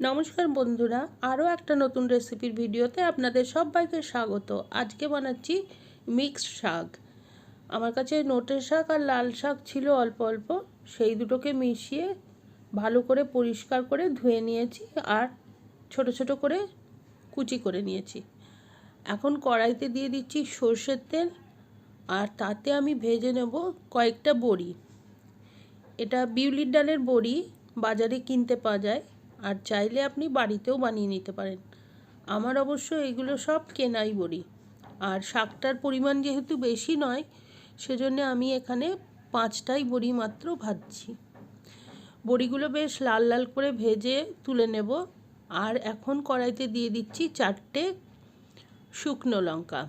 নমস্কার বন্ধুরা, আরও একটা নতুন রেসিপির ভিডিওতে আপনাদের সবাইকে স্বাগত। আজকে বানাচ্ছি মিক্সড শাক। আমার কাছে নোটের শাক আর লাল শাক ছিল অল্প অল্প, সেই দুটোকে মিশিয়ে ভালো করে পরিষ্কার করে ধুয়ে নিয়েছি আর ছোট ছোট করে কুচি করে নিয়েছি। এখন কড়াইতে দিয়ে দিচ্ছি সর্ষের তেল, আর তাতে আমি ভেজে নেব কয়েকটা বড়ি। এটা বিউলির ডালের বড়ি, বাজারে কিনতে পাওয়া যায়, আর চাইলে আপনি বাড়িতেও বানিয়ে নিতে পারেন। আমার অবশ্য এগুলো সব কেনাই বড়ি। আর শাকটার পরিমাণ যেহেতু বেশি নয়, সেজন্য আমি এখানে 5টাই বড়ি মাত্র ভাজছি। বড়িগুলো বেশ লাল লাল করে ভেজে তুলে নেব। আর এখন কড়াইতে দিয়ে দিচ্ছি 4টে শুকনো লঙ্কা।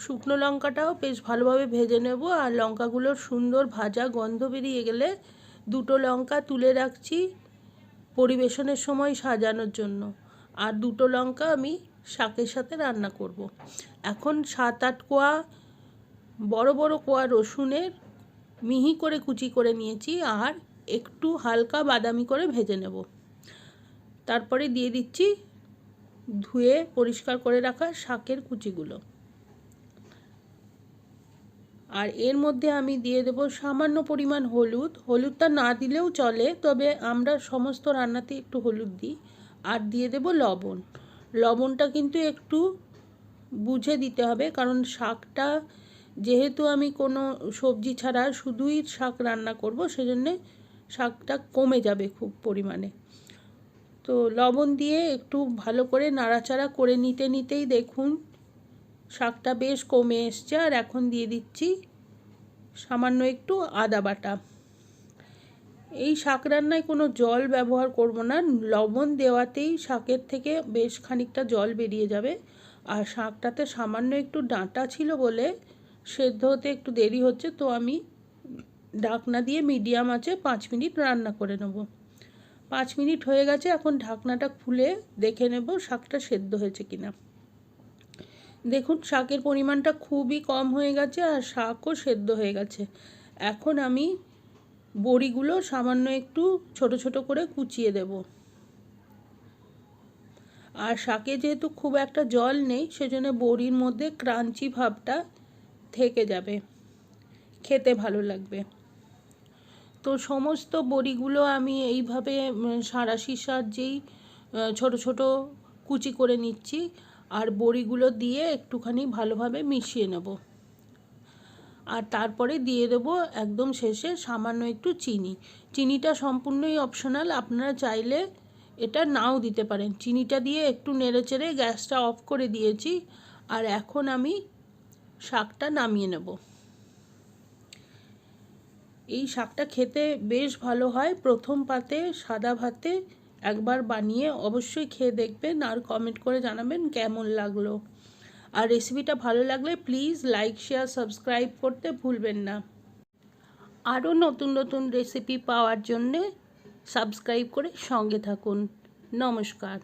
শুকনো লঙ্কাটাও বেশ ভালোভাবে ভেজে নেব। আর লঙ্কাগুলোর সুন্দর ভাজা গন্ধ বেরিয়ে গেলে 2টো লঙ্কা তুলে রাখছি পরিবেশনের সময় সাজানোর জন্য। আর 2টো লঙ্কা আমি শাকের সাথে রান্না করব। এখন 7-8 কোয়া বড় বড় কোয়া রসুনের মিহি করে কুচি করে নিয়েছি, আর একটু হালকা বাদামি করে ভেজে নেব। তারপরে দিয়ে দিচ্ছি ধুয়ে পরিষ্কার করে রাখা শাকের কুচিগুলো। আর এর মধ্যে আমি দিয়ে দেব সামান্য পরিমাণ হলুদ। হলুদটা না দিলেও চলে, তবে আমরা সমস্ত রান্নাতে একটু হলুদ দিই। আর দিয়ে দেব লবণ। লবণটা কিন্তু একটু বুঝে দিতে হবে, কারণ শাকটা যেহেতু আমি কোনো সবজি ছাড়া শুধুই শাক রান্না করব, সেজন্যে শাকটা কমে যাবে খুব পরিমাণে। তো লবণ দিয়ে একটু ভালো করে নাড়াচাড়া করে নিতেই দেখুন শাকটা বেশ কমে এসছে। আর এখন দিয়ে দিচ্ছি সামান্য একটু আদা বাটা। এই শাক রান্নায় কোনো জল ব্যবহার করব না, লবণ দেওয়াতেই শাকের থেকে বেশ খানিকটা জল বেরিয়ে যাবে। আর শাকটাতে সামান্য একটু ডাঁটা ছিল বলে সেদ্ধ হতে একটু দেরি হচ্ছে, তো আমি ঢাকনা দিয়ে মিডিয়াম আঁচে 5 মিনিট রান্না করে নেব। 5 মিনিট হয়ে গেছে, এখন ঢাকনাটা খুলে দেখে নেব শাকটা সেদ্ধ হয়েছে কিনা। দেখুন শাকের পরিমাণটা খুবই কম হয়ে গেছে, আর শাকও সেদ্ধ হয়ে গেছে। এখন আমি বড়িগুলো সামান্য একটু ছোট ছোট করে কুচিয়ে দেব। আর শাকে যেহেতু খুব একটা জল নেই, সেজন্য বড়ির মধ্যে ক্রাঞ্চি ভাবটা থেকে যাবে, খেতে ভালো লাগবে। তো সমস্ত বড়িগুলো আমি এইভাবে সাঁড়াশির সাহায্যেই ছোট ছোট কুচি করে নিচ্ছি। আর বড়িগুলো দিয়ে একটুখানি ভালোভাবে মিশিয়ে নেব। আর তারপরে দিয়ে দেবো একদম শেষে সামান্য একটু চিনি। চিনিটা সম্পূর্ণই অপশনাল, আপনারা চাইলে এটা নাও দিতে পারেন। চিনিটা দিয়ে একটু নেড়েচেড়ে গ্যাসটা অফ করে দিয়েছি। আর এখন আমি শাকটা নামিয়ে নেব। এই শাকটা খেতে বেশ ভালো হয়। প্রথম পাতে সাদা ভাতে একবার বানিয়ে অবশ্যই খেয়ে দেখবেন, আর কমেন্ট করে জানাবেন কেমন লাগলো। আর রেসিপিটা ভালো লাগলে প্লিজ লাইক, শেয়ার, সাবস্ক্রাইব করতে ভুলবেন না। আরও নতুন নতুন রেসিপি পাওয়ার জন্যে সাবস্ক্রাইব করে সঙ্গে থাকুন। নমস্কার।